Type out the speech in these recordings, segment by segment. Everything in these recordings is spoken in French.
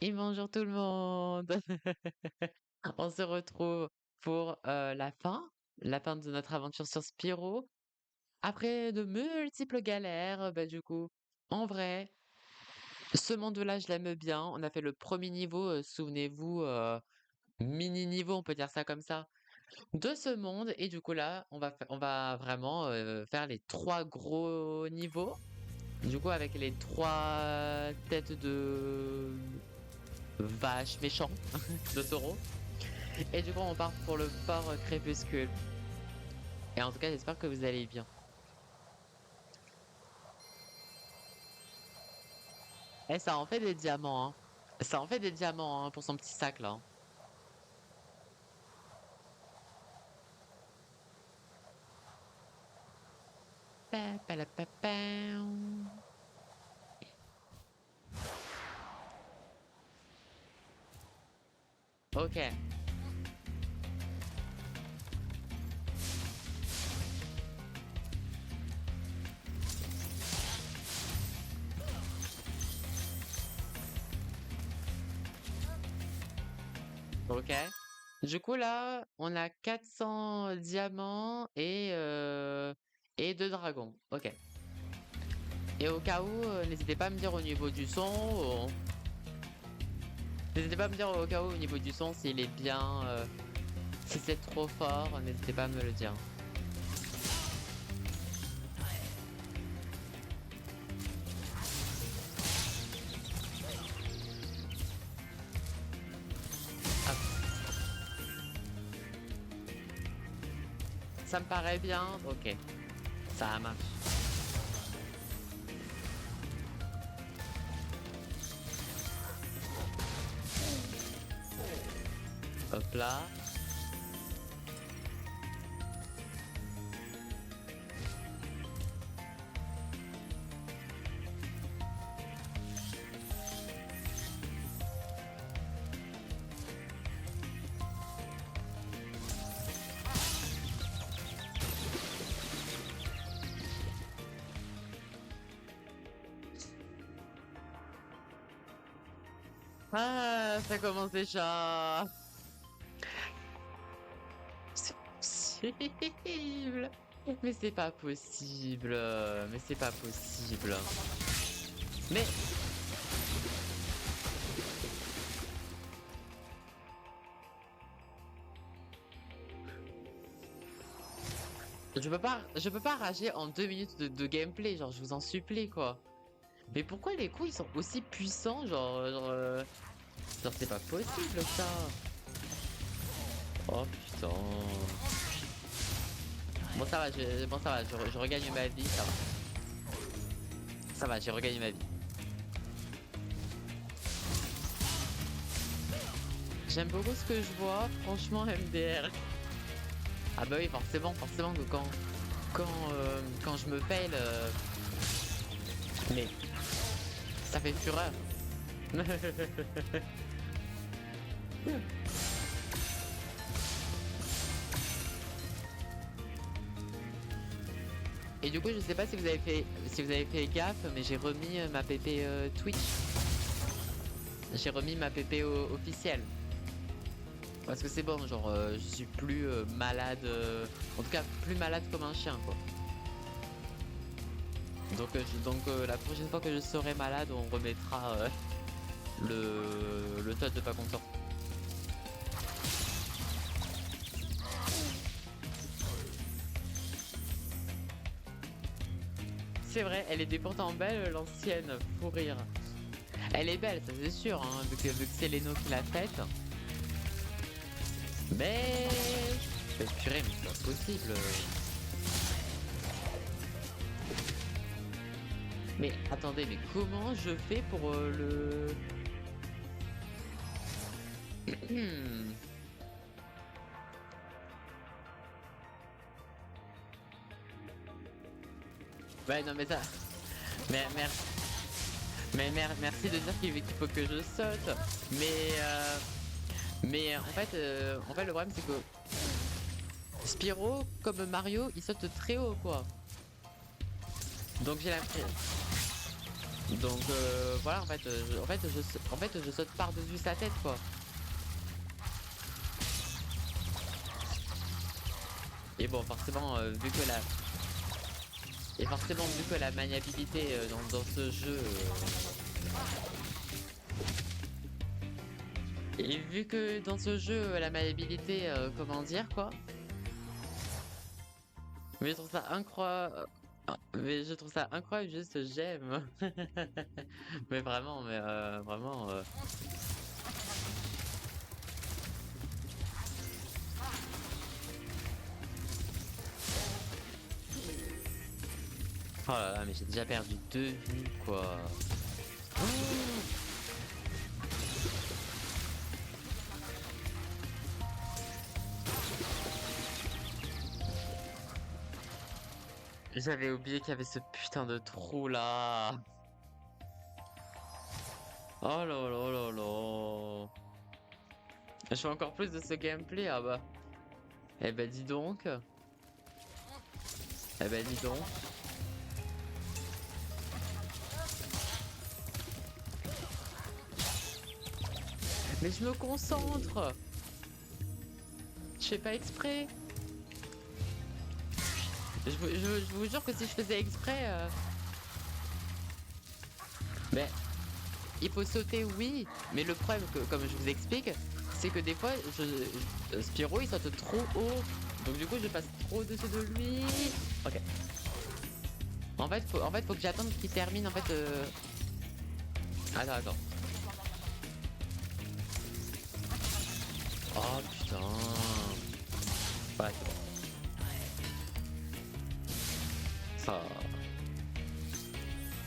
Et bonjour tout le monde. On se retrouve pour la fin de notre aventure sur Spyro. Après de multiples galères, bah du coup, en vrai, ce monde-là, je l'aime bien. On a fait le premier niveau, souvenez-vous, mini niveau, on peut dire ça comme ça, de ce monde. Et du coup là, on va vraiment faire les trois gros niveaux. Du coup, avec les trois têtes de vaches méchants de taureaux. Et du coup, on part pour le port Crépuscule. Et en tout cas, j'espère que vous allez bien. Eh, ça en fait des diamants, hein. Ça en fait des diamants, hein, pour son petit sac, là, hein. Pa, pa, la, pa, pam. Ok, ok. Du coup, là, on a 400 diamants et 2 dragons. Ok. Et au cas où, n'hésitez pas à me dire au niveau du son. N'hésitez pas à me dire au cas où, au niveau du son, s'il est bien. Si c'est trop fort, n'hésitez pas à me le dire. Hop, ça me paraît bien. Ok, ça marche. Hop là. Ah, ça commence déjà. C'est pas possible. Mais c'est pas possible. Mais c'est pas possible. Mais je peux pas rager en 2 minutes de gameplay. Genre, je vous en supplie, quoi. Mais pourquoi les coups ils sont aussi puissants? Genre, c'est pas possible ça. Oh putain. Bon, ça va, bon, ça va, je regagne ma vie, ça va. Ça va, j'ai regagné ma vie. J'aime beaucoup ce que je vois, franchement, MDR. Ah bah oui, forcément que quand je me pèle, mais ça fait fureur. Et du coup, je sais pas si vous avez fait gaffe, mais j'ai remis ma PP Twitch. J'ai remis ma PP officielle. Parce que c'est bon, genre, je suis plus malade, en tout cas plus malade comme un chien, quoi. Donc la prochaine fois que je serai malade, on remettra le touch de pas content. C'est vrai, elle était pourtant belle, l'ancienne, pour rire. Elle est belle, ça c'est sûr, hein, vu que c'est Leno qui l'a faite. Mais... Purée, mais c'est pas possible. Mais attendez, mais comment je fais pour le... Ouais, non mais ça... Mais merci. Merci de dire qu'il faut que je saute. Mais en fait, le problème c'est que Spyro, comme Mario, il saute très haut, quoi. Donc j'ai l'impression. Donc voilà, en fait, je saute par-dessus sa tête, quoi. Et bon, forcément, vu que la maniabilité dans ce jeu, et vu que dans ce jeu, la maniabilité, comment dire, quoi? Mais je trouve ça incroyable. Mais je trouve ça incroyable, juste j'aime. Mais vraiment, vraiment. Oh là là, mais j'ai déjà perdu 2 vies, quoi. J'avais oublié qu'il y avait ce putain de trou là. Oh là là là là. Je fais encore plus de ce gameplay, ah bah. Eh ben dis donc. Eh ben dis donc. Mais je me concentre. Je fais pas exprès. Je vous jure que si je faisais exprès... Mais il faut sauter, oui. Mais le problème, comme je vous explique, c'est que des fois, Spyro, il saute trop haut. Donc du coup, je passe trop au-dessus de lui. Ok. En fait, faut que j'attende qu'il termine, en fait... Attends. Oh putain. Ouais, c'est bon. Ça...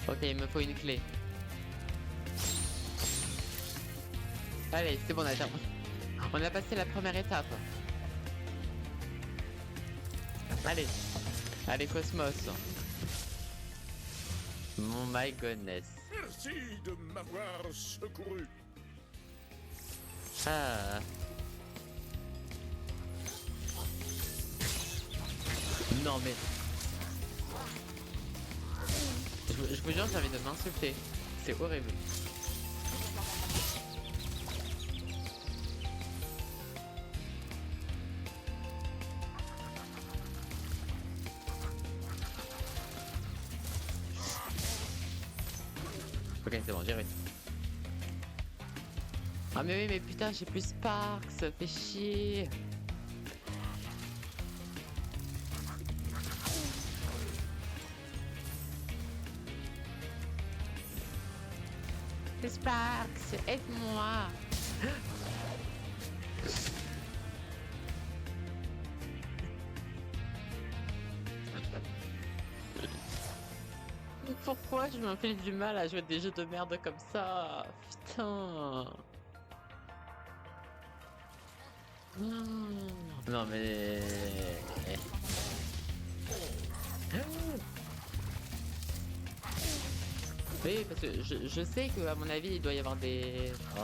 Ok, il me faut une clé. Allez, c'est bon, on a passé la première étape. Allez, Cosmos. Oh my goodness. Merci de m'avoir secouru. Ah. Non mais... Je vous jure, j'ai envie de m'insulter. C'est horrible. Ok, c'est bon, j'ai réussi. Ah mais oui, mais putain, j'ai plus Sparks, ça fait chier. Sparks, aide-moi. Pourquoi je me fais du mal à jouer des jeux de merde comme ça? Putain. Non mais... Oui, parce que je sais qu'à mon avis, il doit y avoir des... Oh.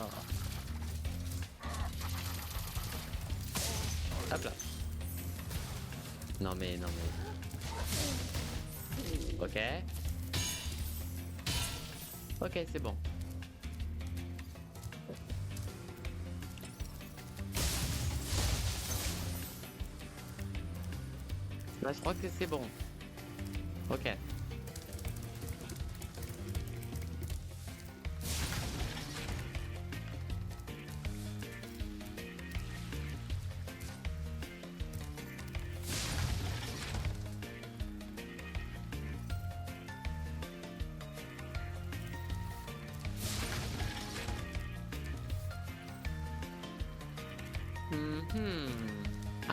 Hop là. Non mais... Ok. Ok, c'est bon. Là, je crois que c'est bon. Ok.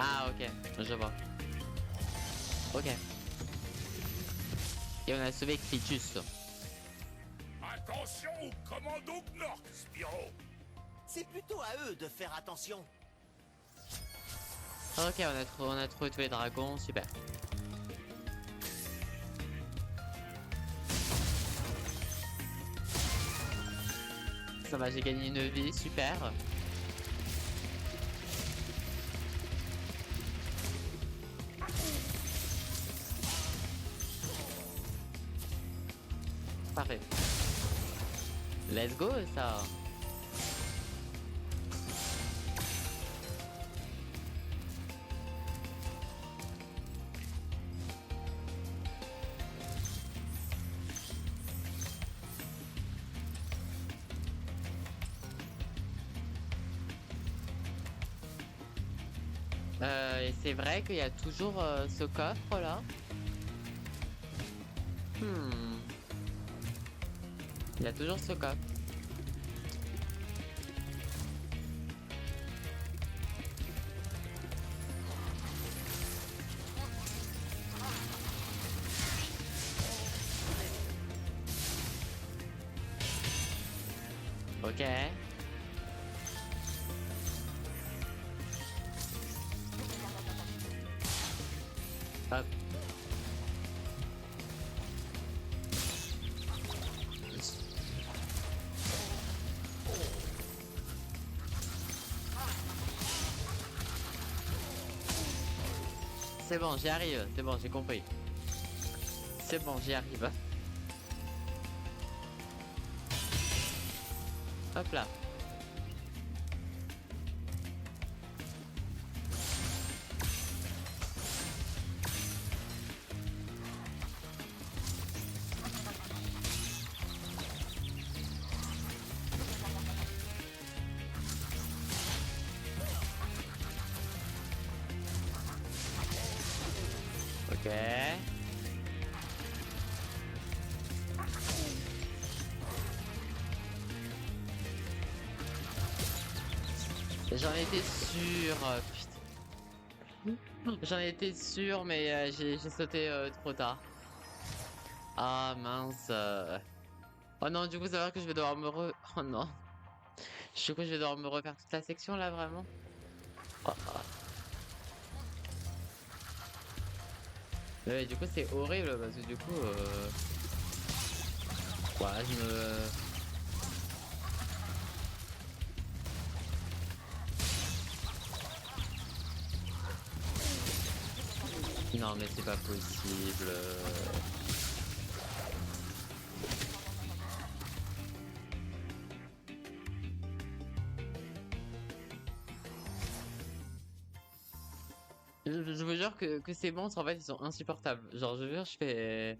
Ah, ok. Je vois. Ok. Et on a sauvé Clitus. Attention au commando Gnorc, Spyro. C'est plutôt à eux de faire attention. Ok, on a trouvé tous les dragons, super. Ça va, j'ai gagné une vie, super. Parfait. Let's go, ça. Et c'est vrai qu'il y a toujours ce coffre-là. Hmm. Il y a toujours ce coffre. Ok. Hop. C'est bon, j'y arrive. C'est bon, j'ai compris. C'est bon, j'y arrive. Hop là. Ok. J'en étais sûr. Putain. J'en étais sûr, mais j'ai sauté trop tard. Ah mince. Oh non, du coup, ça veut dire que je vais devoir me re... Oh non. Du coup, je vais devoir me refaire toute la section là, vraiment. Oh, oh. Ouais, du coup, c'est horrible parce que du coup... Voilà, je me... Non, mais c'est pas possible. Je vous jure que ces monstres, en fait, ils sont insupportables. Genre, je vous jure, je fais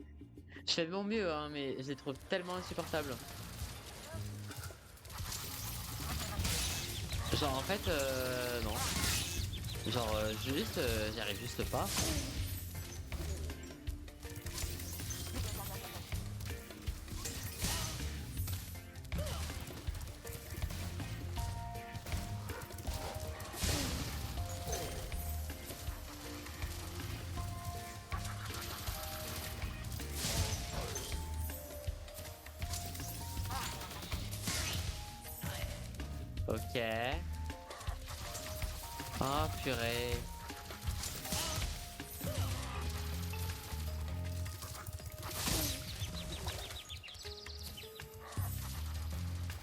de mon mieux, hein, mais je les trouve tellement insupportables. Genre, en fait, non. Genre, juste, j'y arrive juste pas. Ok. Oh, purée.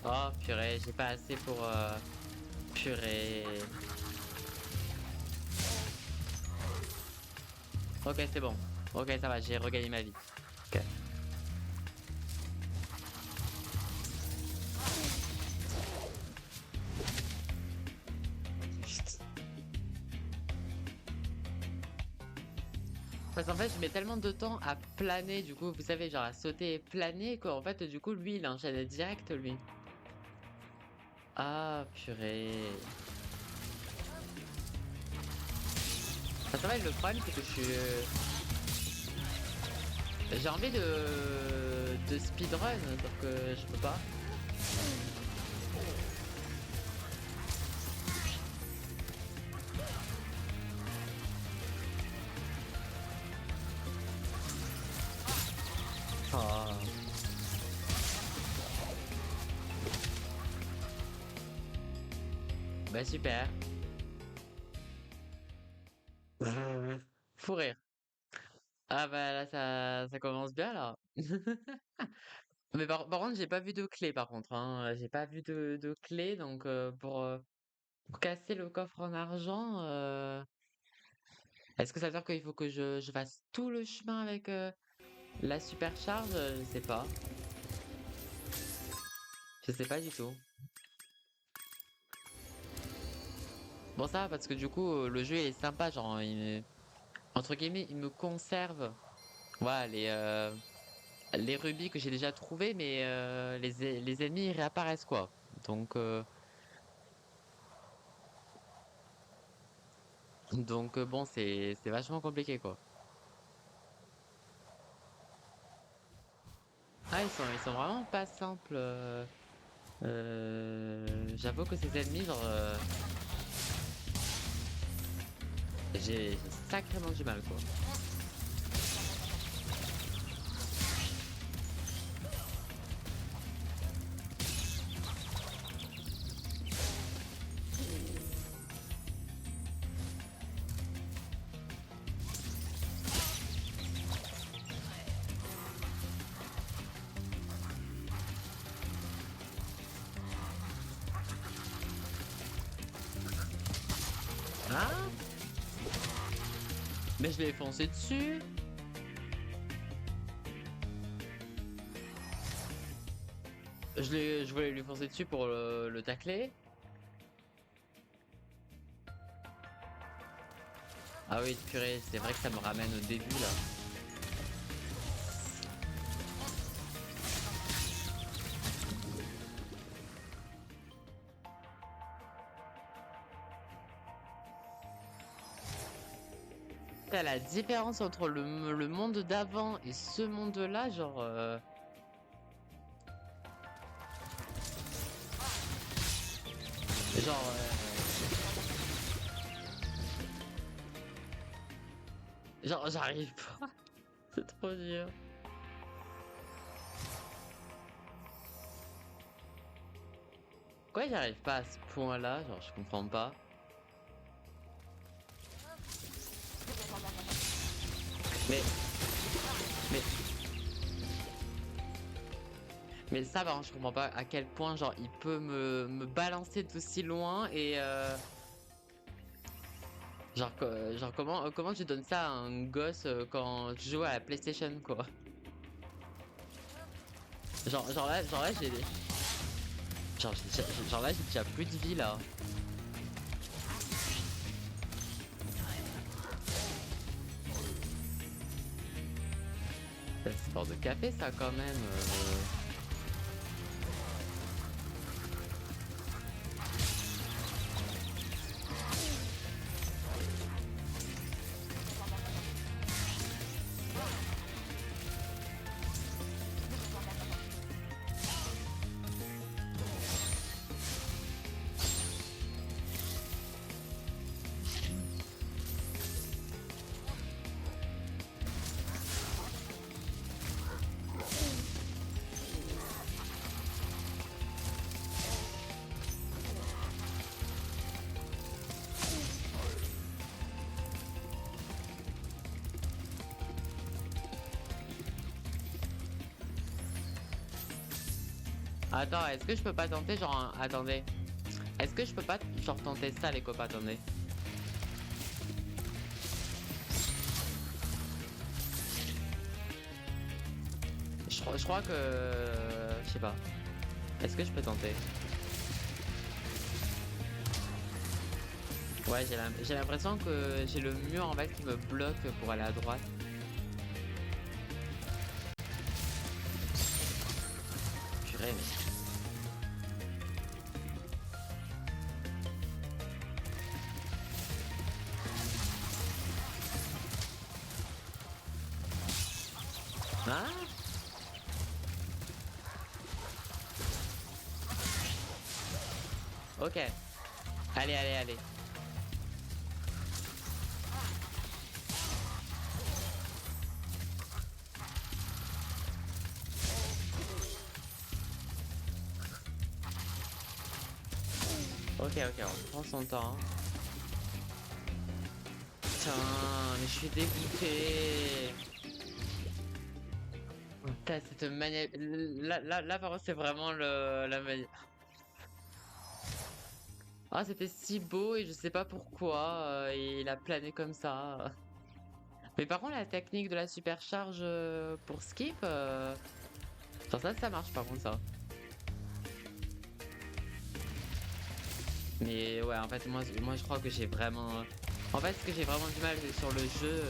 Oh, purée, j'ai pas assez pour... Purée. Ok, c'est bon. Ok, ça va, j'ai regagné ma vie. Ok. Parce qu'en fait, je mets tellement de temps à planer, du coup, vous savez, genre à sauter et planer, quoi. En fait, du coup, lui, il enchaîne direct, lui. Ah, purée. Enfin, ça va, le problème, c'est que je suis... J'ai envie de speedrun, sauf que je peux pas. Ah. Bah super. Fou rire. Ah bah là, ça commence bien, là. Mais par contre, j'ai pas vu de clé, par contre, hein. J'ai pas vu de clé, donc pour casser le coffre en argent, est-ce que ça veut dire qu'il faut que je fasse tout le chemin avec la supercharge? Je sais pas. Je sais pas du tout. Bon ça, parce que du coup, le jeu il est sympa, genre, entre guillemets, il me conserve. Voilà, les rubis que j'ai déjà trouvés, mais les ennemis ils réapparaissent quoi. Donc, bon, c'est vachement compliqué quoi. Ah, ils sont vraiment pas simples. J'avoue que ces ennemis, genre, j'ai sacrément du mal quoi. Ah, mais je l'ai foncé dessus. Je voulais lui foncer dessus pour le tacler. Ah oui, purée, c'est vrai que ça me ramène au début là. T'as la différence entre le monde d'avant et ce monde-là, genre, genre, genre, j'arrive pas. C'est trop dur. Pourquoi j'arrive pas à ce point-là? Genre, je comprends pas. Mais, mais, mais ça, par contre, je comprends pas à quel point, genre, il peut me balancer d'aussi loin et, genre comment tu donnes ça à un gosse quand tu joues à la PlayStation, quoi. Genre là, genre là, j'ai déjà plus de vie, là. C'est sport de café, ça, quand même. Attends, est-ce que je peux pas tenter, genre, attendez. Est-ce que je peux pas, genre, tenter ça, les copains, attendez. Je crois que... Je sais pas. Est-ce que je peux tenter? Ouais, j'ai l'impression que j'ai le mur, en fait, qui me bloque pour aller à droite. Purée, mais... Ah! Ok. Allez, allez, allez. Ok, ok, on prend son temps. Putain, mais je suis dégoûté. Putain, cette manière... Là, par contre, c'est vraiment la manière... Ah, c'était si beau et je sais pas pourquoi il a plané comme ça. Mais par contre, la technique de la supercharge pour skip, genre ça marche par contre ça. Mais ouais, en fait, moi je crois que j'ai vraiment. En fait, ce que j'ai vraiment du mal sur le jeu,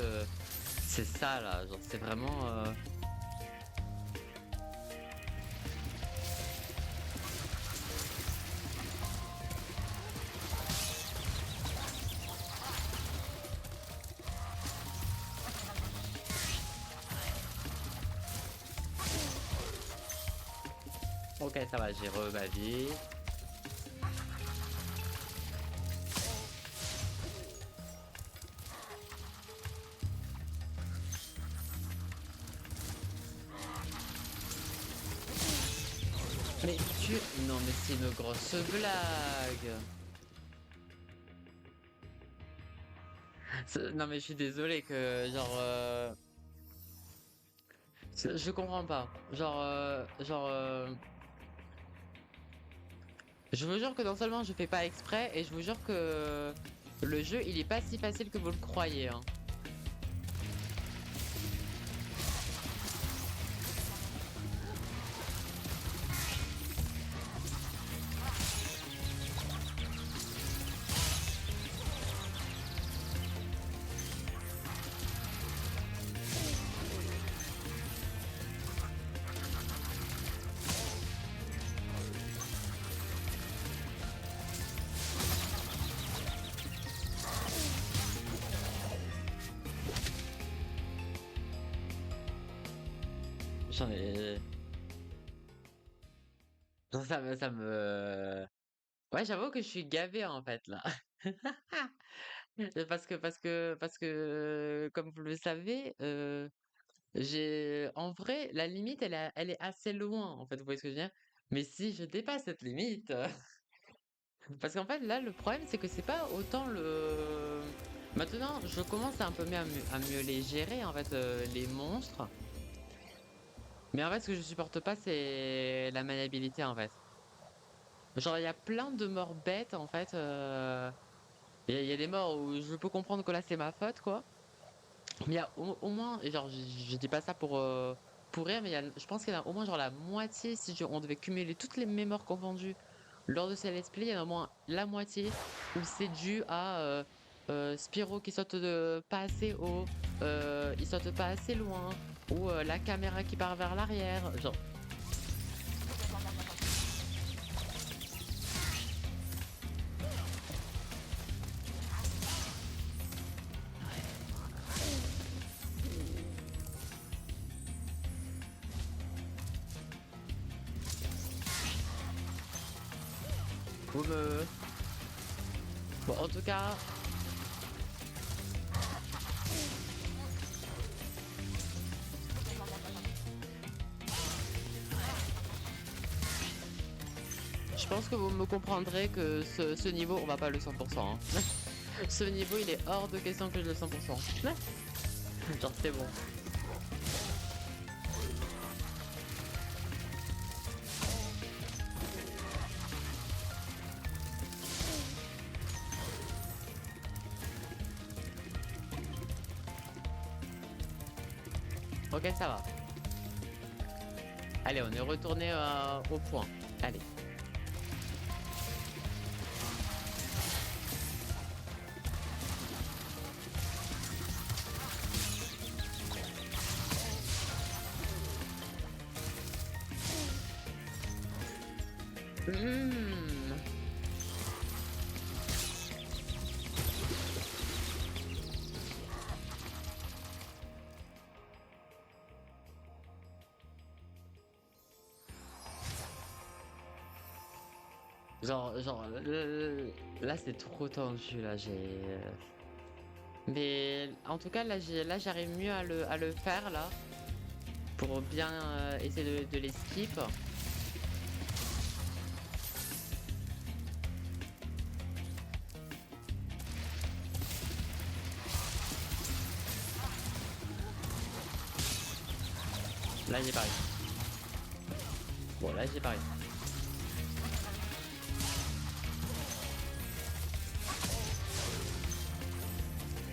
c'est ça là. Genre, c'est vraiment. Ok, ça va, j'ai re ma vie. Mais tu. Non, mais c'est une grosse blague. Non, mais je suis désolé que, genre. Je comprends pas. Je vous jure que non seulement je fais pas exprès, et je vous jure que le jeu, il est pas si facile que vous le croyez, hein. J'en ai. Ça me. Ouais, j'avoue que je suis gavé en fait là. Parce que, comme vous le savez, en vrai, la limite, elle est assez loin, en fait, vous voyez ce que je veux dire? Mais si je dépasse cette limite, parce qu'en fait, là, le problème, c'est que c'est pas autant le. Maintenant, je commence un peu mieux à mieux les gérer, en fait, les monstres. Mais en fait, ce que je supporte pas, c'est la maniabilité, en fait. Genre, il y a plein de morts bêtes, en fait. Il y a des morts où je peux comprendre que là, c'est ma faute, quoi. Mais il y a au moins, et genre, je dis pas ça pour rire, mais je pense qu'il y en a au moins genre la moitié, si on devait cumuler toutes les mémoires confondues lors de ces let's play, il y en a au moins la moitié où c'est dû à Spyro qui saute pas assez haut, il saute pas assez loin, ou la caméra qui part vers l'arrière. Genre, vous me. Bon, en tout cas, je pense que vous me comprendrez que ce niveau, on va pas le 100%, hein. Ce niveau, il est hors de question que je le 100%. Genre, c'est bon. Ok, ça va. Allez, on est retourné au point. Allez. Hmm. Là, c'est trop tendu, là, Mais en tout cas, là, j'arrive mieux à le faire, là, pour bien essayer de les skip. Là, j'ai pas réussi. Bon, là, j'ai pas réussi.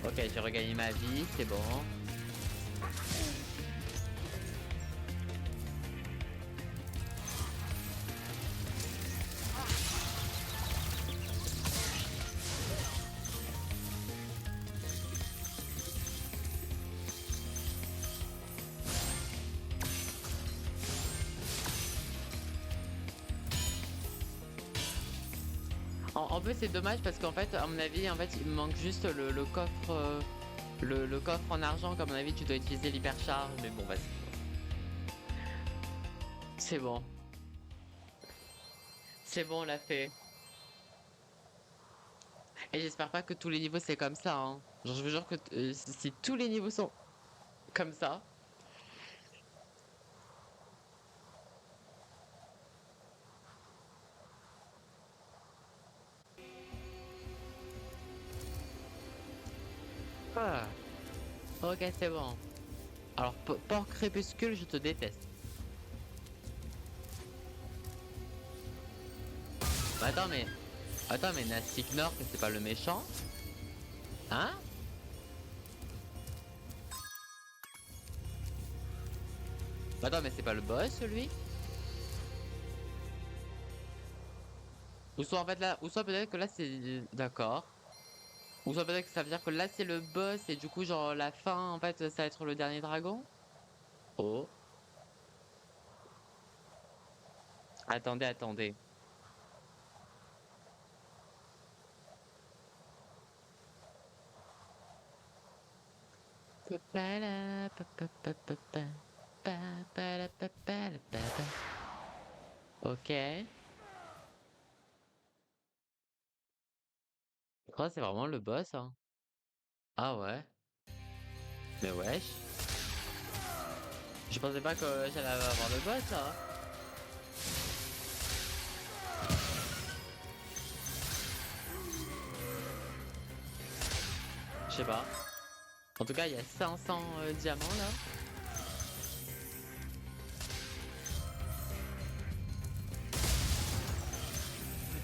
Ok, j'ai regagné ma vie, c'est bon. En fait, c'est dommage parce qu'en fait, à mon avis, en fait, il me manque juste le coffre, le coffre en argent. Comme à mon avis, tu dois utiliser l'hypercharge. Mais bon, vas-y. C'est bon. C'est bon, on l'a fait. Et j'espère pas que tous les niveaux c'est comme ça, hein. Genre, je veux jure que si tous les niveaux sont comme ça. Ah, ok, c'est bon. Alors, porc crépuscule, je te déteste. Bah, attends, mais Nastic Nord, c'est pas le méchant? Hein? Bah, attends, mais c'est pas le boss, lui? Ou soit en fait là, ou soit peut-être que là c'est d'accord. Ou soit peut-être que ça veut dire que là c'est le boss et du coup genre la fin en fait ça va être le dernier dragon. Oh. Attendez, attendez. Ok. Je crois que c'est vraiment le boss, hein. Ah ouais. Mais wesh. Je pensais pas que j'allais avoir le boss là. Je sais pas. En tout cas, il y a 500 diamants là.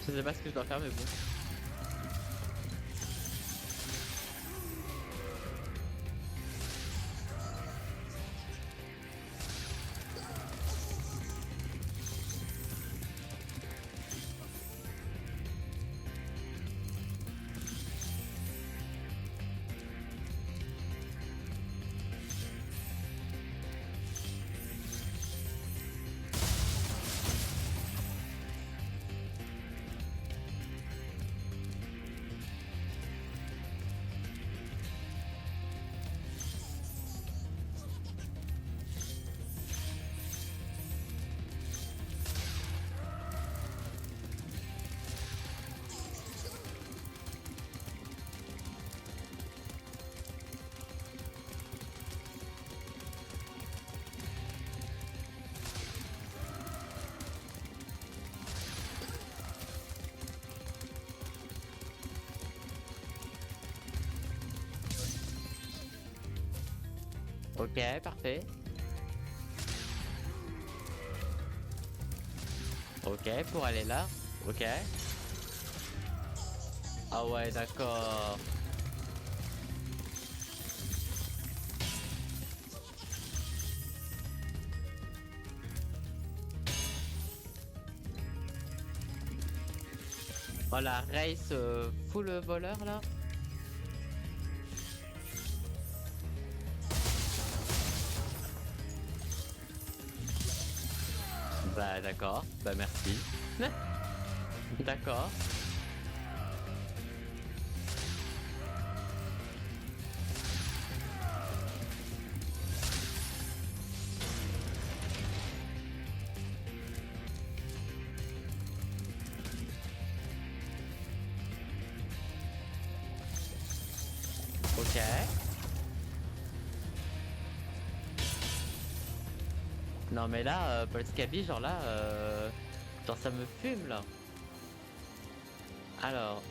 Je sais pas ce que je dois faire, mais bon. Ok, parfait. Ok, pour aller là. Ok. Ah ouais, d'accord. Voilà, race full voleur là. Bah d'accord, bah merci. D'accord. Ok. Non mais là, Paul Scabby, genre là, genre ça me fume là. Alors,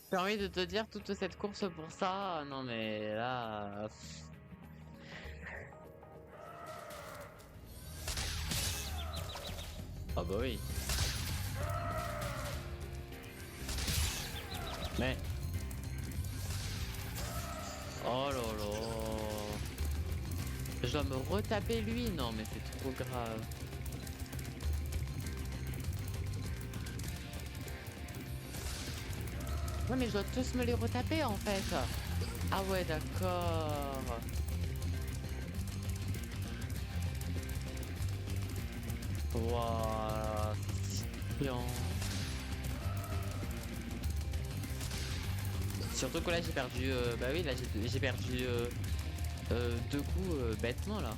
J'ai envie de te dire toute cette course pour ça, non mais là... Ah bah oui. Mais... Oh là là. Je dois me retaper lui? Non mais c'est trop grave. Ouais mais je dois tous me les retaper en fait. Ah ouais d'accord. Wouah, c'est chiant. Surtout que là j'ai perdu, bah oui là j'ai perdu deux coups bêtement là.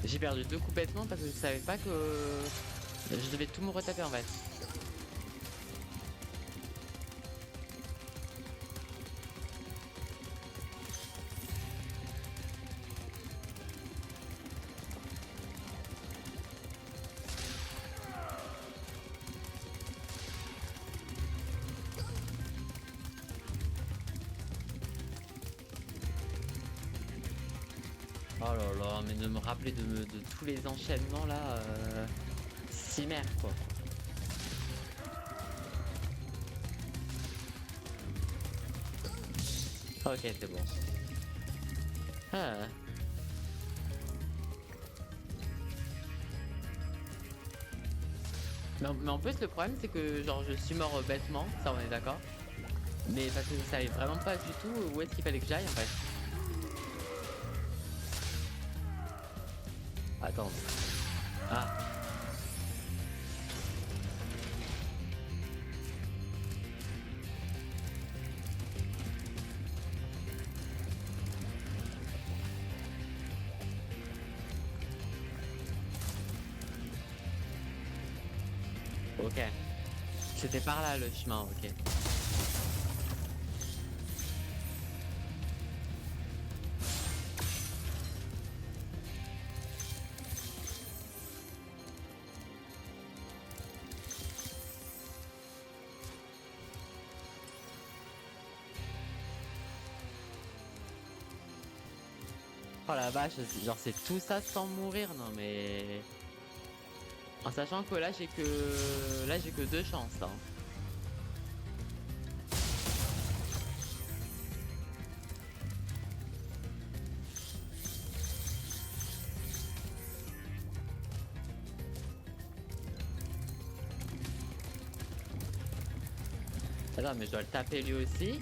J'ai perdu deux coups bêtement parce que je savais pas que je devais tout me retaper en fait. Oh là là, mais de me rappeler de tous les enchaînements là, si merde quoi. Ok, c'est bon. Ah. Mais en plus, le problème, c'est que genre je suis mort bêtement, ça on est d'accord. Mais parce que je savais vraiment pas du tout où est-ce qu'il fallait que j'aille en fait. Attends. Ah. Ok. C'était par là le chemin, ok. Oh la vache, genre c'est tout ça sans mourir, non mais... En sachant que là j'ai que deux chances hein. Attends mais je dois le taper lui aussi.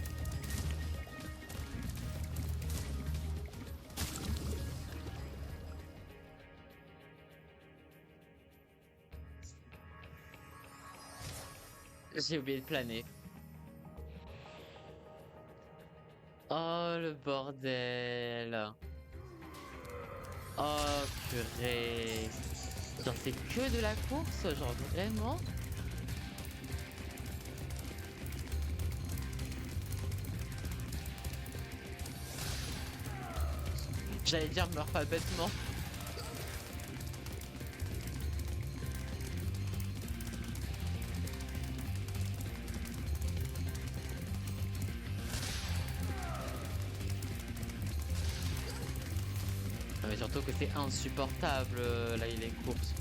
J'ai oublié de planer. Oh le bordel. Oh purée. Genre c'est que de la course, genre vraiment. J'allais dire meurs pas bêtement. Non, mais surtout que c'est insupportable là il est course.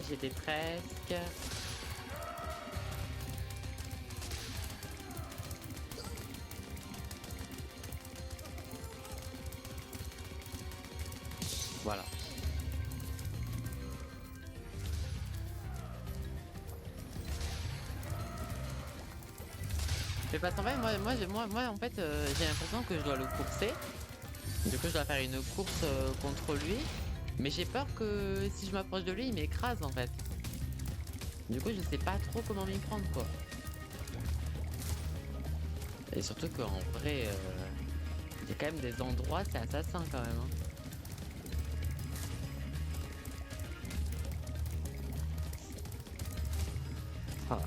J'étais presque. Voilà. Mais parce qu'en fait, moi en fait, j'ai l'impression que je dois le courser. Du coup, je dois faire une course contre lui. Mais j'ai peur que si je m'approche de lui, il m'écrase en fait. Du coup, je sais pas trop comment m'y prendre quoi. Et surtout qu'en vrai, y a quand même des endroits, c'est assassin quand même, hein. Ah,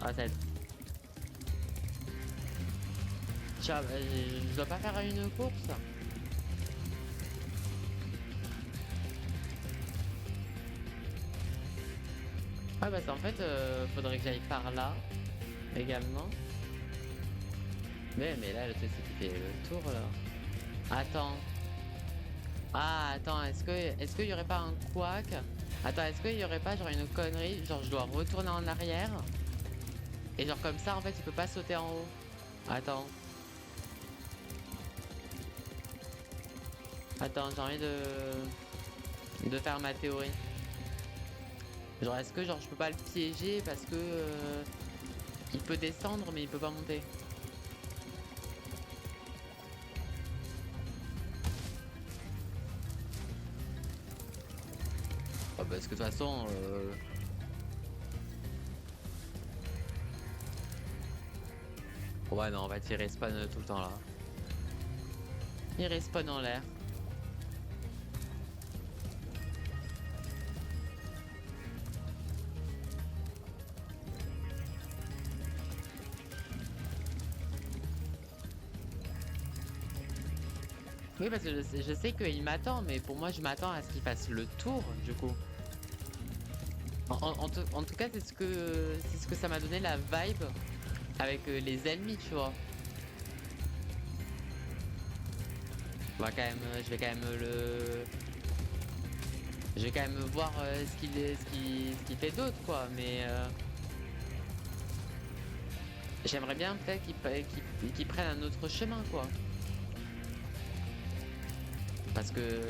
ah, ça va être- Tiens, je dois pas faire une course? Ah bah en fait, faudrait que j'aille par là également. Mais là, le truc c'est qu'il fait le tour là. Attends. Ah attends, est-ce qu'il y aurait pas un couac? Attends, est-ce qu'il y aurait pas genre une connerie? Genre je dois retourner en arrière. Et genre comme ça en fait il peut pas sauter en haut. Attends. Attends, j'ai envie de faire ma théorie. Genre est-ce que genre je peux pas le piéger parce que il peut descendre mais il peut pas monter. Ah bah, parce que de toute façon ouais non, en fait il respawn tout le temps là. Il respawn en l'air. Oui, parce que je sais qu'il m'attend, mais pour moi, je m'attends à ce qu'il fasse le tour, du coup. En tout cas, c'est ce que ça m'a donné la vibe avec les ennemis, tu vois. Je vais quand même je vais quand même voir ce qu'il fait d'autre, quoi. Mais j'aimerais bien peut-être qu'il prenne un autre chemin, quoi. Parce que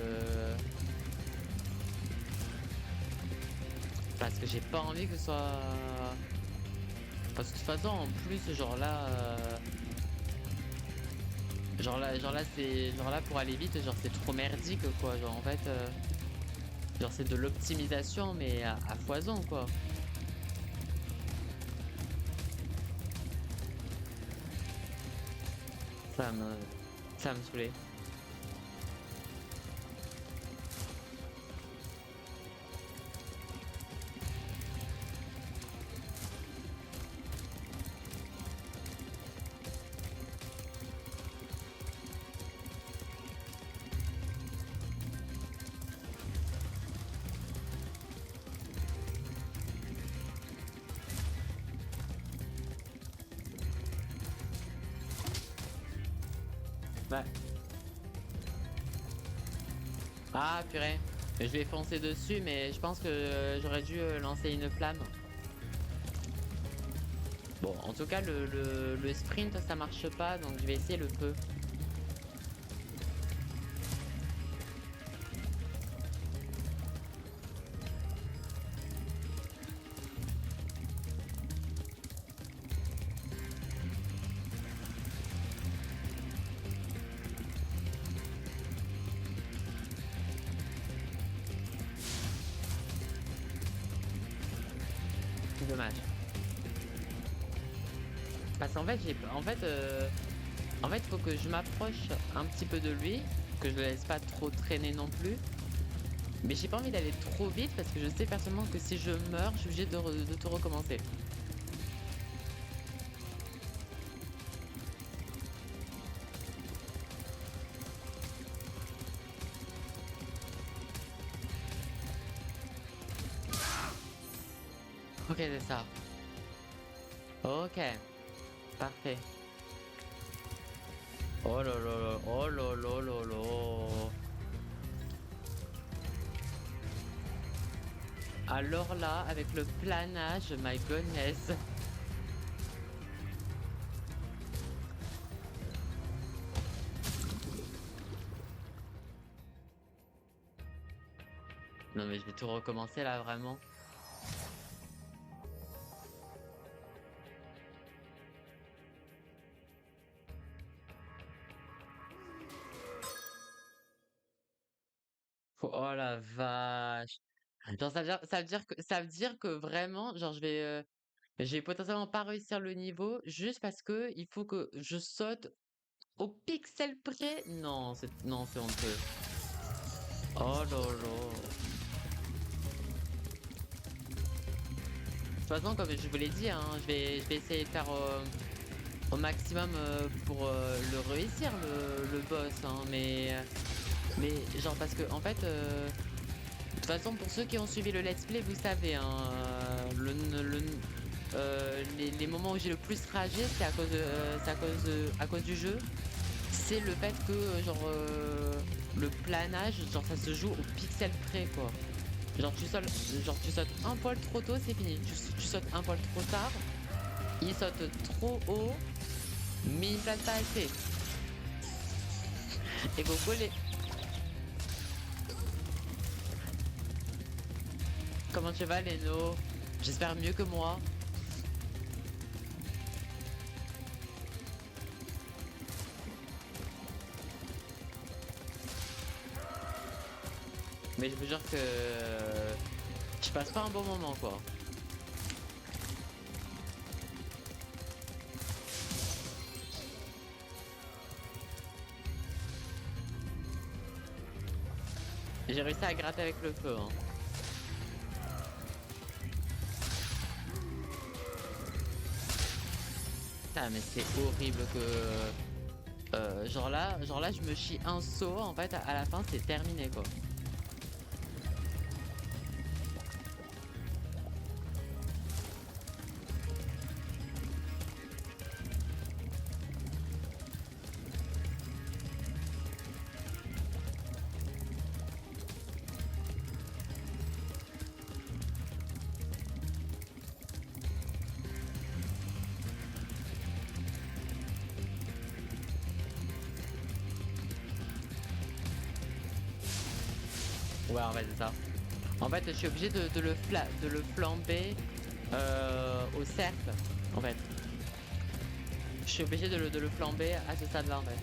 j'ai pas envie que ce soit. Parce que de toute façon, en plus, genre là pour aller vite, genre c'est trop merdique quoi. Genre en fait, genre c'est de l'optimisation mais à foison quoi. Ça me, ça me saoulait. Ouais. Ah purée. Je vais foncer dessus mais je pense que j'aurais dû lancer une flamme. Bon, en tout cas le sprint ça marche pas donc je vais essayer le feu. C'est dommage. Parce qu'en fait en fait faut que je m'approche un petit peu de lui, que je le laisse pas trop traîner non plus. Mais j'ai pas envie d'aller trop vite parce que je sais personnellement que si je meurs, je suis obligé de tout recommencer. Ok, c'est ça. Ok, parfait. Oh là là là, oh là là là là. Alors là, avec le planage, my goodness. Non mais je vais tout recommencer là, vraiment. Oh la vache. Genre ça veut dire que vraiment, genre je vais potentiellement pas réussir le niveau juste parce que il faut que je saute Au pixel près? Non, c'est honteux. Oh là là. De toute façon, comme je vous l'ai dit, hein, je vais essayer de faire au maximum pour le réussir, le boss. Hein, mais genre, parce que en fait, de toute façon, pour ceux qui ont suivi le let's play, vous savez, hein, les moments où j'ai le plus ragé, c'est à cause du jeu. C'est le fait que, genre, le planage, genre, ça se joue au pixel près, quoi. Tu sautes un poil trop tôt, c'est fini. Tu sautes un poil trop tard, il saute trop haut, mais il plane pas assez. Et Goku, comment tu vas, Leno? J'espère mieux que moi. Mais je vous jure que je passe pas un bon moment, quoi. J'ai réussi à gratter avec le feu, hein. Putain, mais c'est horrible que... genre là, je me chie un saut, en fait, à la fin, c'est terminé, quoi. Ouais, en fait, c'est ça. En fait, je suis obligé de le flamber au cercle, en fait. Je suis obligé de le flamber à ce stade-là, en fait.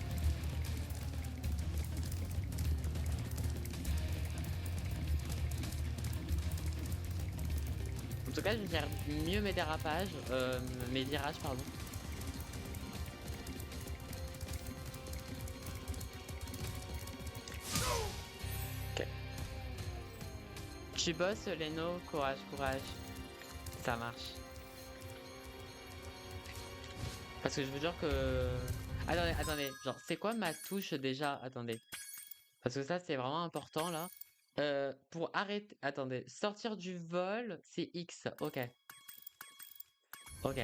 En tout cas, je gère mieux mes dérapages, mes virages, pardon. Ok. Tu bosses, Leno, courage, courage. Ça marche. Parce que je vous jure que... Attendez, attendez. Genre, c'est quoi ma touche déjà? Attendez. Parce que ça, c'est vraiment important, là. Pour arrêter... Attendez. Sortir du vol, c'est X. Ok. Ok.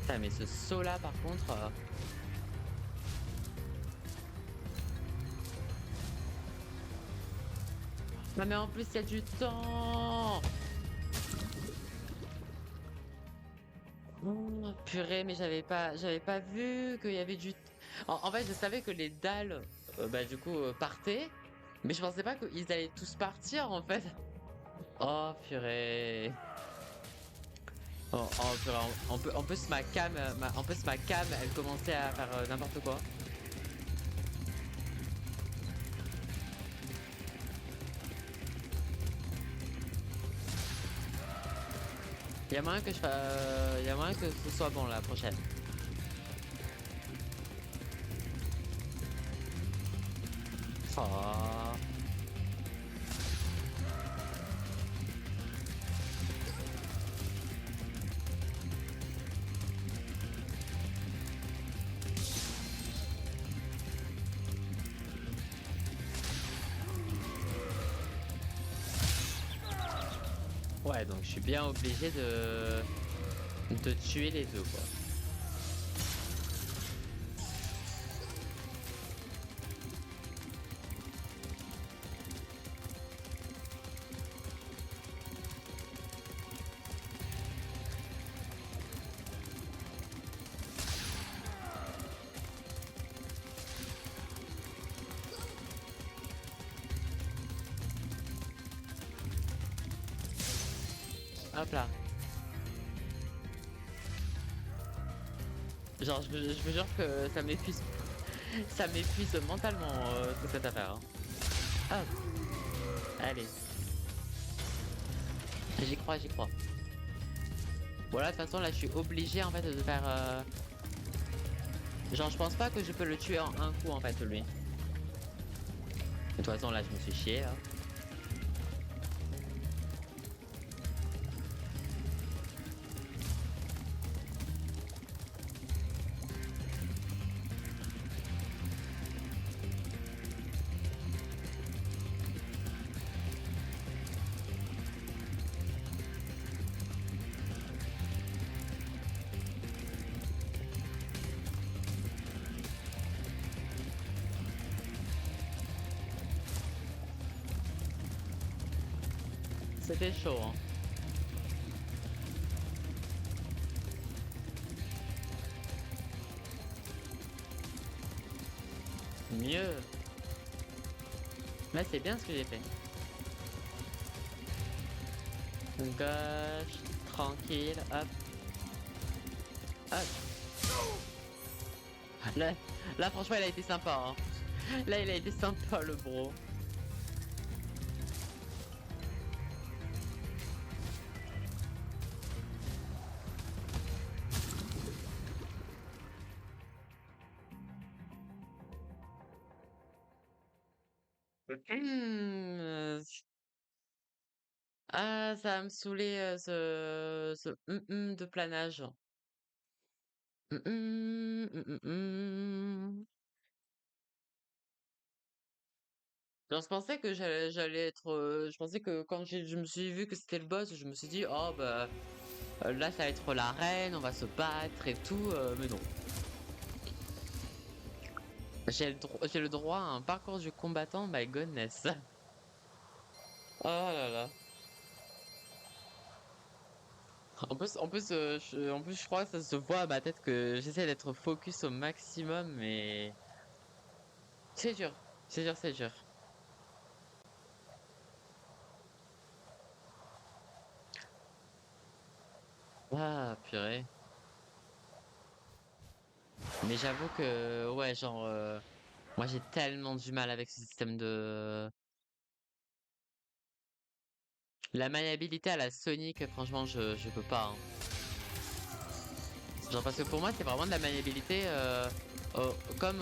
Putain, mais ce saut-là, par contre... Non, mais en plus, il y a du temps. Oh, purée, mais j'avais pas vu qu'il y avait du... En fait, je savais que les dalles, bah, du coup, partaient. Mais je pensais pas qu'ils allaient tous partir, en fait. Oh, purée. Oh, purée, en plus, ma cam, elle commençait à faire n'importe quoi. Il y a moyen que il y a moyen que ce soit bon la prochaine. Oh. Ouais, donc je suis bien obligé de tuer les deux, quoi. Hop là. Genre, je vous jure que ça m'épuise mentalement toute cette affaire. Hein. Hop. Allez. J'y crois, j'y crois. Voilà, de toute façon, là, je suis obligé, en fait, de faire... Genre, je pense pas que je peux le tuer en un coup, en fait, lui. De toute façon, là, je me suis chié, hein. C'était chaud, hein. Mieux. Là, c'est bien ce que j'ai fait. Gauche, tranquille, hop. Hop. Là, franchement, il a été sympa, hein. Là, il a été sympa, le bro. Hmm, Ah, ça va me saouler ce de planage. Hum. Genre, je pensais que j'allais être. Je pensais que quand je me suis vu que c'était le boss, je me suis dit, oh bah là, ça va être la reine, on va se battre et tout. Mais non. J'ai le droit à un parcours du combattant, my goodness. Oh là là. En plus, je crois que ça se voit à ma tête que j'essaie d'être focus au maximum, mais c'est dur. C'est dur, c'est dur. Ah, purée. Mais j'avoue que, ouais, genre, moi j'ai tellement du mal avec ce système de... La maniabilité à la Sonic, franchement, je peux pas, hein. Genre, parce que pour moi, c'est vraiment de la maniabilité comme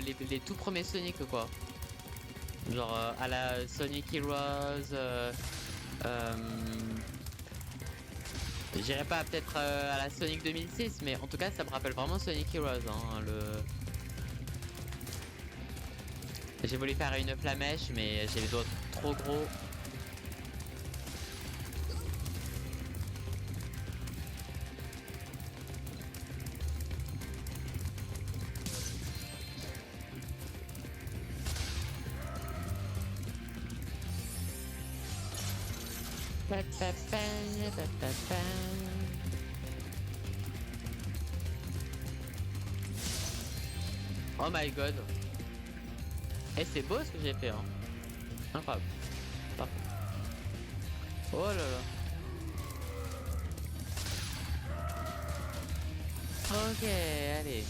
les tout premiers Sonic, quoi. Genre, à la Sonic Heroes, euh, je dirais pas peut-être à la Sonic 2006, mais en tout cas, ça me rappelle vraiment Sonic Heroes, hein, J'ai voulu faire une flamèche, mais j'ai les doigts trop gros. Oh my god. Et c'est beau ce que j'ai fait, hein. Incroyable. Parfait. Oh là là. Ok, allez.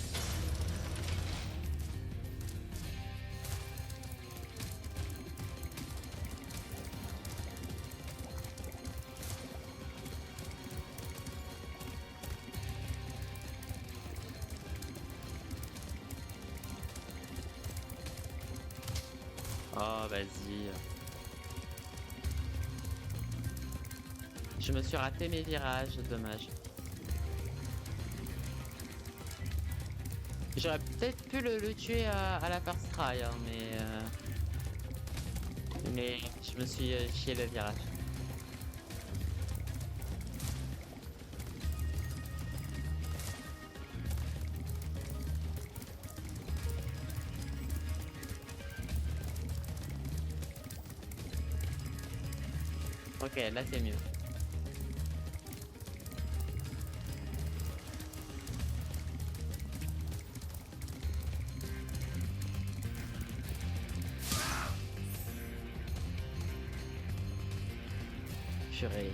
Oh, vas-y. Je me suis raté mes virages, dommage. J'aurais peut-être pu le tuer à la first try, hein, mais je me suis chié le virage. Ok, là c'est mieux. Purée.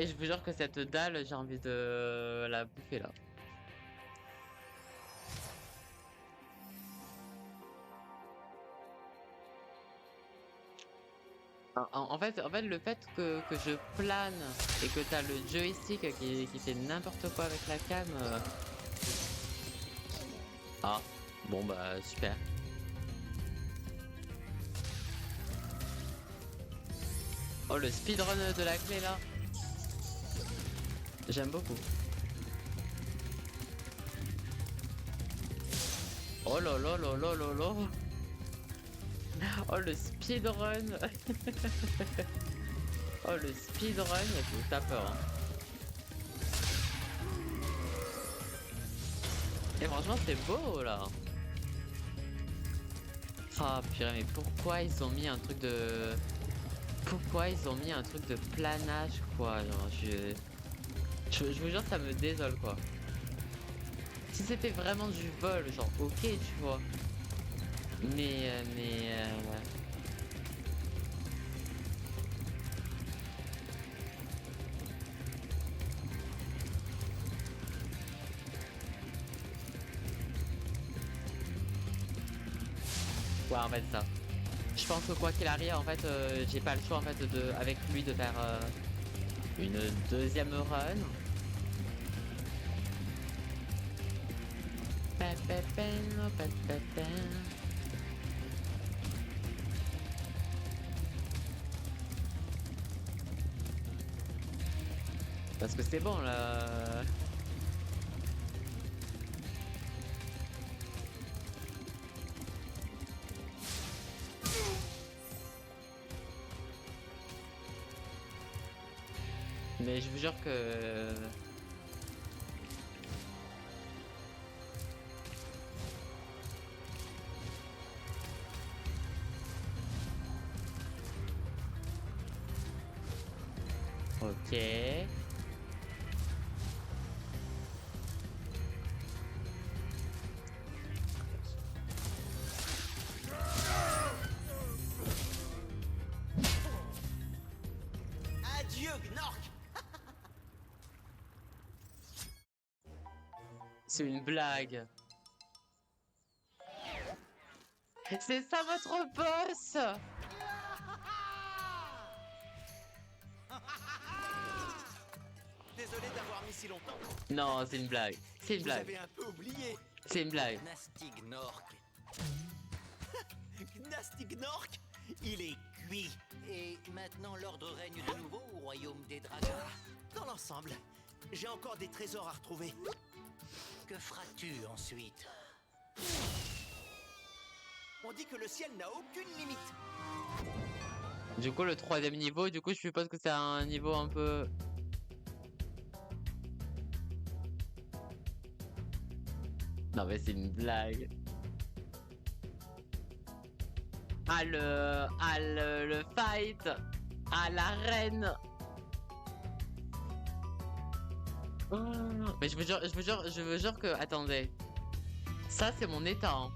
Et je vous jure que cette dalle, j'ai envie de la bouffer là. En fait, le fait que je plane et que t'as le joystick qui fait n'importe quoi avec la cam. Ah, bon bah super. Oh, le speedrun de la clé là. J'aime beaucoup. Oh là là là là là là. Oh, le speedrun. Oh, le speedrun, t'as peur. Hein. Et franchement, c'est beau là. Ah purée, mais pourquoi ils ont mis un truc de... Pourquoi ils ont mis un truc de planage quoi? Genre, je vous jure, ça me désole quoi. Si c'était vraiment du vol, genre ok, tu vois. Mais ouais, en fait ça. Je pense que quoi qu'il arrive, en fait, j'ai pas le choix en fait de avec lui de faire une deuxième run. Parce que c'est bon là. Mais je vous jure que... Ok. Adieu, Gnorc. C'est une blague. C'est ça votre boss? Désolé d'avoir mis si longtemps. Non, c'est une blague. C'est une Vous blague. avez un peu oublié. C'est une blague. Gnasty Gnorc. Gnasty Gnorc, il est cuit. Et maintenant l'ordre règne de nouveau au royaume des dragons. Dans l'ensemble, j'ai encore des trésors à retrouver. Que feras-tu ensuite? On dit que le ciel n'a aucune limite. Du coup, le troisième niveau, du coup, je suppose que c'est un niveau un peu... Non mais c'est une blague. Le fight. Ah, la reine. Oh. Mais je vous jure que... Attendez. Ça, c'est mon état. Hein.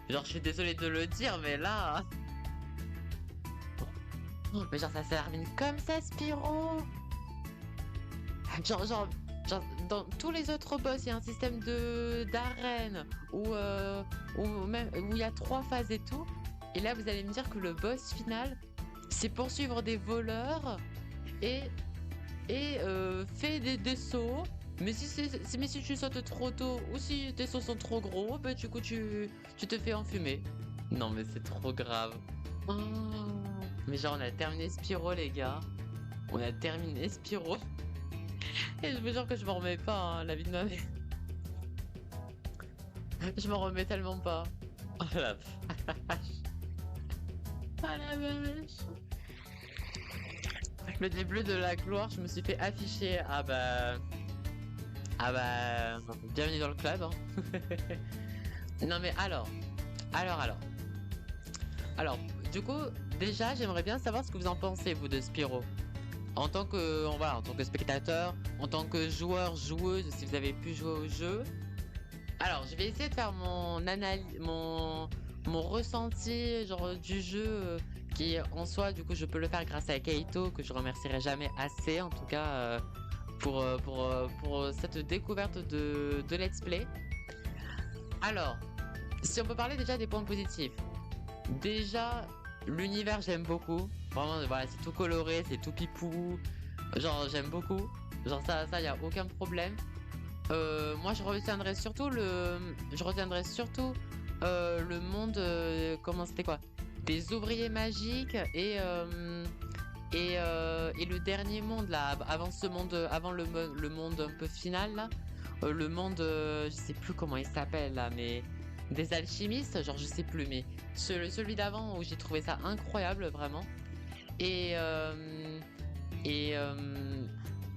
Genre, je suis désolée de le dire, mais là... Mais genre, ça se termine comme ça, Spyro. Genre, dans tous les autres boss, il y a un système d'arène où il y a 3 phases et tout. Et là, vous allez me dire que le boss final, c'est poursuivre des voleurs et fait des sauts. Mais si tu sautes trop tôt ou si tes sauts sont trop gros, bah du coup tu te fais enfumer. Non mais c'est trop grave. Oh. Mais genre on a terminé Spyro les gars. On a terminé Spyro. Et je vous jure que je m'en remets pas, hein, la vie de ma mère. Je m'en remets tellement pas. Oh la vache. Oh la vache. Le début de la gloire, je me suis fait afficher. Ah bah, bienvenue dans le club. Hein. Non mais alors, du coup, déjà, j'aimerais bien savoir ce que vous en pensez, vous, de Spyro. En tant que, en tant que spectateur, en tant que joueur, joueuse, si vous avez pu jouer au jeu. Alors, je vais essayer de faire mon analyse, mon ressenti, genre, du jeu qui en soi, du coup, je peux le faire grâce à Kaito, que je remercierai jamais assez, en tout cas, pour cette découverte de Let's Play. Alors, si on peut parler déjà des points positifs. Déjà, l'univers, j'aime beaucoup. Vraiment, voilà, c'est tout coloré, c'est tout pipou. Genre, j'aime beaucoup. Genre, ça, y a aucun problème. Moi, je retiendrai surtout le monde, comment c'était quoi? Des ouvriers magiques et le dernier monde là, avant ce monde, avant le monde un peu final là, le monde, je sais plus comment il s'appelle là, mais des alchimistes, genre je sais plus, mais celui d'avant où j'ai trouvé ça incroyable vraiment. Et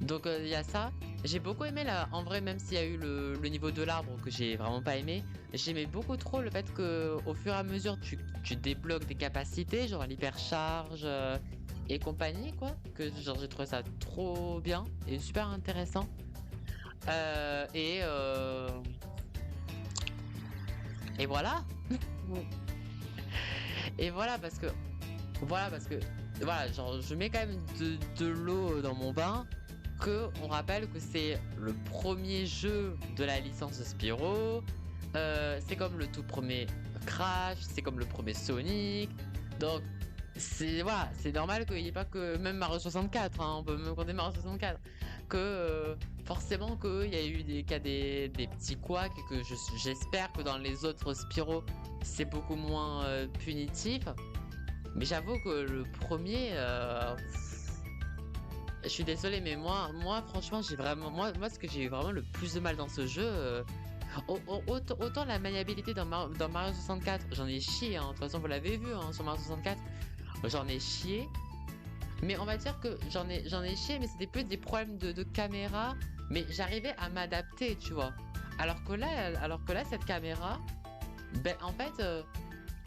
donc il y a ça. J'ai beaucoup aimé là, en vrai, même s'il y a eu le niveau de l'arbre que j'ai vraiment pas aimé, j'aimais beaucoup trop le fait que au fur et à mesure tu débloques des capacités, genre l'hypercharge et compagnie quoi, que genre j'ai trouvé ça trop bien et super intéressant. Et voilà. Et voilà parce que voilà, genre je mets quand même de l'eau dans mon bain. On rappelle que c'est le premier jeu de la licence Spyro, c'est comme le tout premier Crash, c'est comme le premier Sonic, donc c'est voilà, c'est normal qu'il n'y ait pas que même Mario 64, hein, on peut même compter Mario 64, que forcément qu'il y a eu des petits couacs et que j'espère que dans les autres Spyro c'est beaucoup moins punitif, mais j'avoue que le premier je suis désolé, mais moi franchement, j'ai vraiment moi ce que j'ai eu vraiment le plus de mal dans ce jeu, autant la maniabilité dans Mario 64, j'en ai chié, hein. De toute façon, vous l'avez vu hein, sur Mario 64, j'en ai chié. Mais on va dire que j'en ai chié, mais c'était plus des problèmes de caméra, mais j'arrivais à m'adapter, tu vois. Alors que là, cette caméra, ben en fait,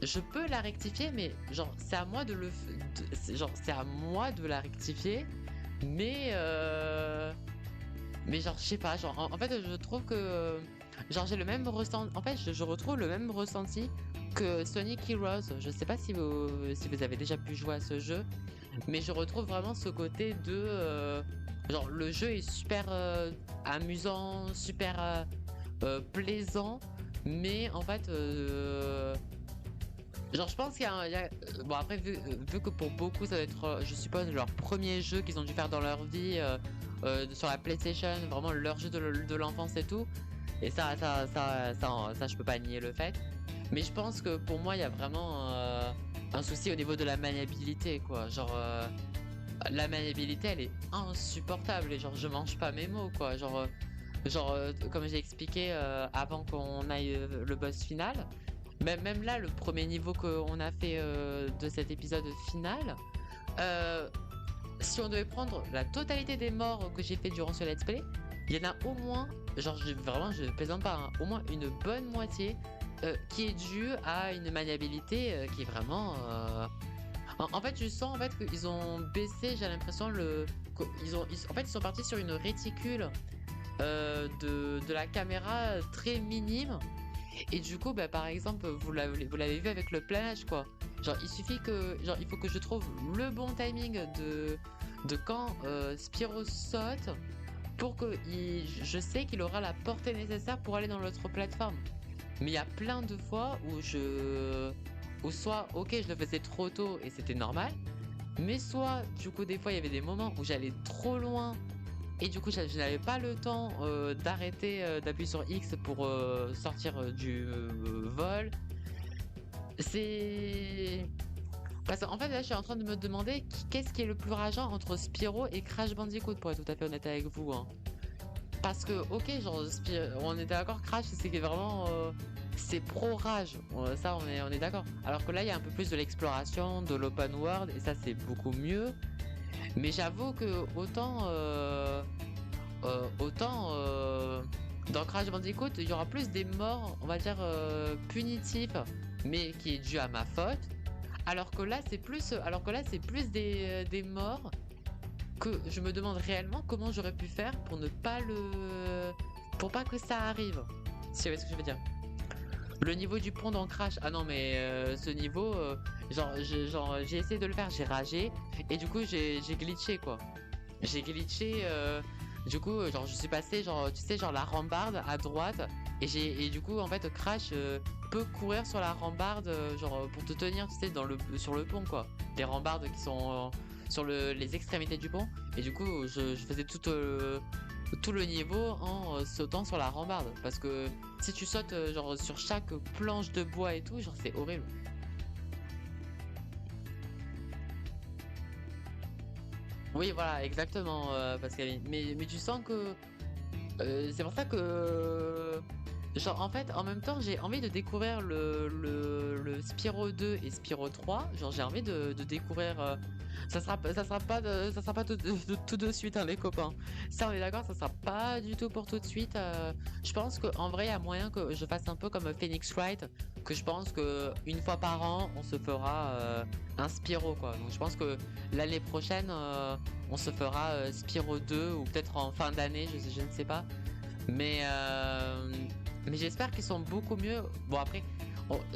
je peux la rectifier, mais genre c'est à moi c'est à moi de la rectifier. Mais genre je sais pas, genre en fait je trouve que genre j'ai le même ressenti, en fait je retrouve le même ressenti que Sonic Heroes. Je sais pas si vous avez déjà pu jouer à ce jeu, mais je retrouve vraiment ce côté de genre le jeu est super amusant, super plaisant, mais en fait genre je pense qu'il y a bon après vu que pour beaucoup ça doit être je suppose leur premier jeu qu'ils ont dû faire dans leur vie sur la PlayStation, vraiment leur jeu de l'enfance et tout, et ça je peux pas nier le fait, mais je pense que pour moi il y a vraiment un souci au niveau de la maniabilité quoi, genre la maniabilité elle est insupportable et genre je mange pas mes mots quoi, genre comme j'ai expliqué avant qu'on aille le boss final. Même là, le premier niveau qu'on a fait de cet épisode final, si on devait prendre la totalité des morts que j'ai fait durant ce let's play, il y en a au moins, genre je plaisante pas, hein, au moins une bonne moitié qui est due à une maniabilité qui est vraiment... En fait, je sens en fait qu'ils ont baissé, j'ai l'impression, en fait, ils sont partis sur une réticule de la caméra très minime. Et du coup, bah, par exemple, vous l'avez vu avec le planage, quoi. Genre, il suffit que, genre, il faut que je trouve le bon timing de quand Spyro saute pour que je sais qu'il aura la portée nécessaire pour aller dans l'autre plateforme. Mais il y a plein de fois où soit, ok, je le faisais trop tôt et c'était normal, mais soit, du coup, des fois, il y avait des moments où j'allais trop loin. Et du coup, je n'avais pas le temps d'arrêter d'appuyer sur X pour sortir du vol. C'est... Parce qu'en fait, là, je suis en train de me demander qu'est-ce qui est le plus rageant entre Spyro et Crash Bandicoot, pour être tout à fait honnête avec vous. Hein. Parce que, ok, genre, on était d'accord, Crash, c'est vraiment... c'est pro-rage, ça, on est d'accord. Alors que là, il y a un peu plus de l'exploration, de l'open world, et ça, c'est beaucoup mieux. Mais j'avoue que autant dans Crash Bandicoot, il y aura plus des morts, on va dire punitifs, mais qui est dû à ma faute. Alors que là, c'est plus des morts que je me demande réellement comment j'aurais pu faire pour pas que ça arrive. Si vous voyez ce que je veux dire. Le niveau du pont dans Crash, ah non mais ce niveau, genre j'ai essayé de le faire, j'ai ragé et du coup j'ai glitché quoi. J'ai glitché, du coup genre je suis passé genre tu sais genre la rambarde à droite et du coup en fait Crash peut courir sur la rambarde genre pour te tenir tu sais sur le pont quoi. Les rambardes qui sont sur les extrémités du pont et du coup je faisais tout le niveau en sautant sur la rambarde parce que si tu sautes genre sur chaque planche de bois et tout genre c'est horrible. Oui voilà exactement Pascaline mais tu sens que c'est pour ça que genre en fait en même temps j'ai envie de découvrir le Spyro 2 et Spyro 3 genre j'ai envie de découvrir ça sera pas tout de suite hein, les copains. Ça on est d'accord, ça sera pas du tout pour tout de suite. Je pense qu'en vrai il y a moyen que je fasse un peu comme Phoenix Wright, que je pense que une fois par an on se fera un Spyro quoi. Donc je pense que l'année prochaine on se fera Spyro 2 ou peut-être en fin d'année, je ne sais pas. Mais j'espère qu'ils sont beaucoup mieux. Bon après,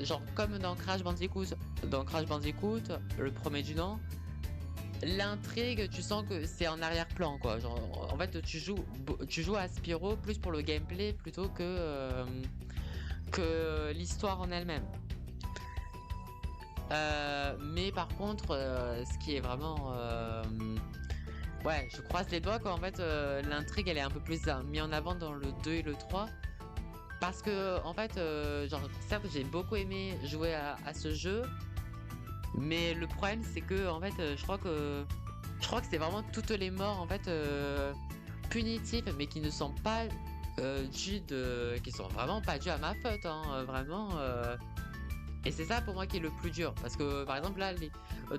genre comme dans Crash Bandicoot, le premier du nom, l'intrigue, tu sens que c'est en arrière-plan quoi. Genre en fait tu joues à Spyro plus pour le gameplay plutôt que l'histoire en elle-même. Mais par contre, ce qui est vraiment ouais, je croise les doigts quoi. En fait, l'intrigue elle est un peu plus mise en avant dans le 2 et le 3. Parce que, en fait, genre, certes, j'ai beaucoup aimé jouer à ce jeu. Mais le problème, c'est que, en fait, je crois que c'est vraiment toutes les morts, en fait, punitives, mais qui ne sont pas qui sont vraiment pas dues à ma faute, hein, vraiment. Et c'est ça pour moi qui est le plus dur. Parce que par exemple là,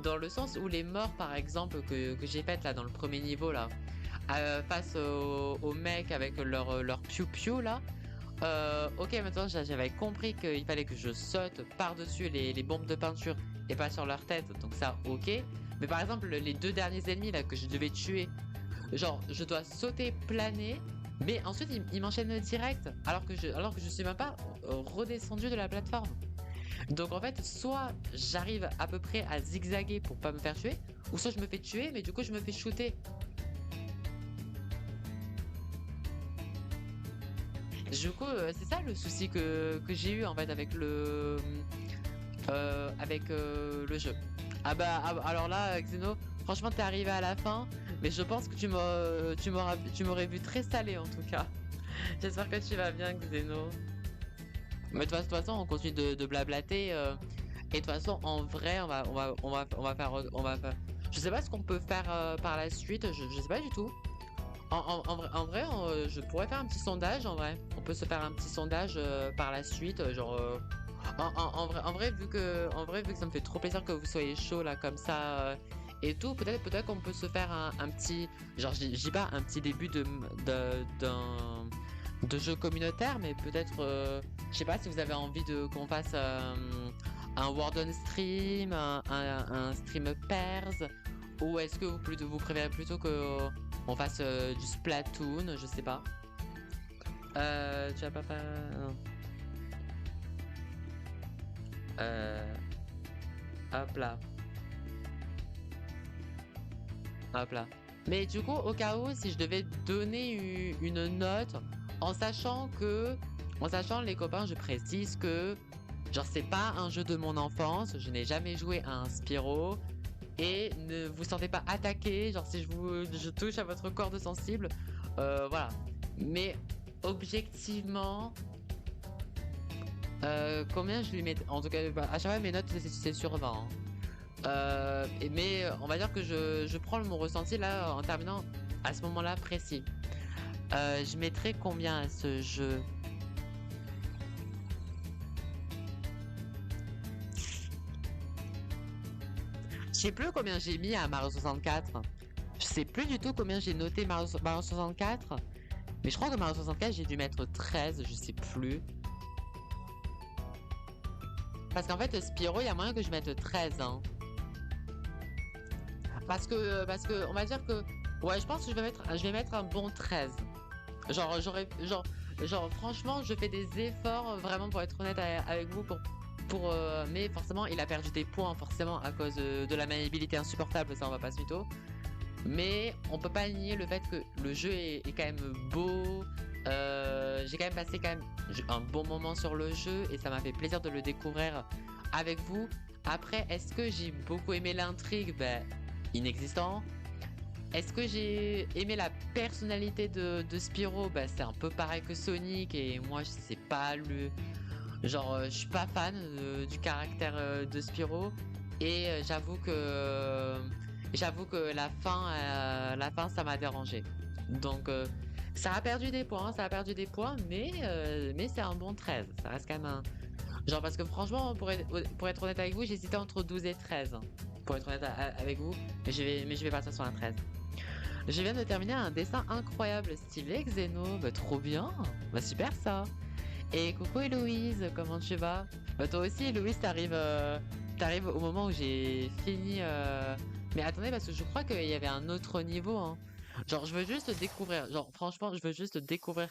dans le sens où les morts par exemple que j'ai faites là dans le premier niveau là, face aux mecs avec leur piou-piou là, ok maintenant j'avais compris qu'il fallait que je saute par-dessus les bombes de peinture et pas sur leur tête. Donc ça ok. Mais par exemple les deux derniers ennemis là que je devais tuer, genre je dois sauter, planer. Mais ensuite il m'enchaîne direct alors que je suis même pas redescendu de la plateforme. Donc en fait, soit j'arrive à peu près à zigzaguer pour pas me faire tuer, ou soit je me fais tuer, mais du coup je me fais shooter. Du coup, c'est ça le souci que j'ai eu en fait avec le jeu. Alors là, Xeno, franchement t'es arrivé à la fin, mais je pense que tu m'aurais vu très salé en tout cas. J'espère que tu vas bien, Xeno. Mais de toute façon, on continue de blablater. Et de toute façon, en vrai, on va faire. Je sais pas ce qu'on peut faire par la suite. Je sais pas du tout. En vrai, je pourrais faire un petit sondage. En vrai, on peut se faire un petit sondage par la suite. Genre, en vrai, vu que ça me fait trop plaisir que vous soyez chaud là comme ça. Et tout, peut-être qu'on peut se faire un petit, genre je dis pas un petit début de jeu communautaire, mais peut-être, je sais pas si vous avez envie qu'on fasse un Word on Stream, un stream pairs, ou est-ce que vous préférez plutôt que on fasse du Splatoon, je sais pas. Tu vas pas faire... Non. Hop là. Hop là. Mais du coup, au cas où, si je devais donner une note, en sachant les copains, je précise que genre c'est pas un jeu de mon enfance, je n'ai jamais joué à un Spyro et ne vous sentez pas attaqué, genre si je touche à votre corde sensible, voilà. Mais objectivement, combien je lui mets, en tout cas, à chaque fois mes notes c'est sur 20. Hein. Mais on va dire que je prends mon ressenti là en terminant à ce moment-là précis. Je mettrais combien à ce jeu? Je sais plus combien j'ai mis à Mario 64. Je sais plus du tout combien j'ai noté Mario 64. Mais je crois que Mario 64 j'ai dû mettre 13, je sais plus. Parce qu'en fait Spyro il y a moyen que je mette 13 hein. Parce que on va dire que ouais je pense que je vais mettre un bon 13. Genre Genre, franchement, je fais des efforts vraiment pour être honnête avec vous, mais forcément, il a perdu des points, forcément, à cause de la maniabilité insupportable, ça on va pas se mytho. Mais on peut pas nier le fait que le jeu est quand même beau. J'ai quand même passé un bon moment sur le jeu et ça m'a fait plaisir de le découvrir avec vous. Après, est-ce que j'ai beaucoup aimé l'intrigue? Ben, inexistant. Est-ce que j'ai aimé la personnalité de Spyro? Bah, c'est un peu pareil que Sonic et moi c'est pas le genre je suis pas fan du caractère de Spyro et j'avoue que la fin ça m'a dérangé. Donc ça a perdu des points, mais c'est un bon 13. Ça reste quand même un genre parce que franchement pour être honnête avec vous, j'hésitais entre 12 et 13 hein, pour être honnête avec vous, mais je vais partir sur un 13. Je viens de terminer un dessin incroyable, stylé, Xeno. Bah, trop bien. Bah, super ça. Et coucou Héloïse, comment tu vas? Bah, toi aussi, Héloïse, t'arrives au moment où j'ai fini. Mais attendez, parce que je crois qu'il y avait un autre niveau, hein. Genre, je veux juste découvrir. Genre, franchement, je veux juste découvrir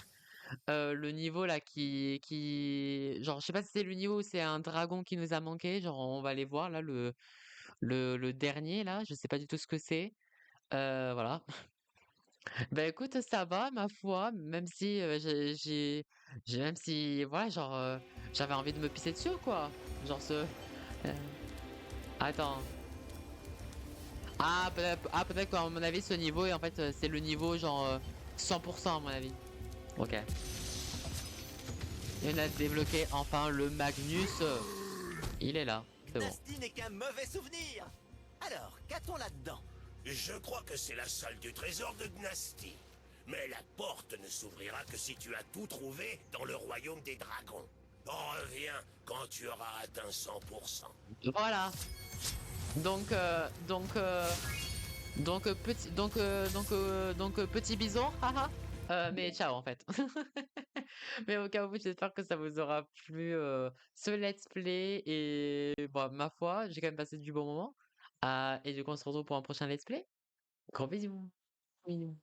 le niveau là Genre, je sais pas si c'est le niveau où c'est un dragon qui nous a manqué. Genre, on va aller voir là le dernier là. Je sais pas du tout ce que c'est. Voilà. Bah écoute, ça va, ma foi, même si même si, voilà, genre, j'avais envie de me pisser dessus, quoi. Genre attends. Ah, peut-être qu'à mon avis, ce niveau, et en fait, c'est le niveau, genre, 100% à mon avis. Ok. Et on a débloqué enfin le Magnus. Il est là, c'est bon. Nasty n'est qu'un mauvais souvenir. Alors, qu'a-t-on là-dedans? Je crois que c'est la salle du trésor de Gnasty. Mais la porte ne s'ouvrira que si tu as tout trouvé dans le royaume des dragons. Reviens quand tu auras atteint 100%. Voilà. Donc petit bison, haha. Mais ciao en fait. Mais au cas où, j'espère que ça vous aura plu ce let's play et bon, ma foi, j'ai quand même passé du bon moment. Et du coup, on se retrouve pour un prochain let's play. Gros bisous. Bisous.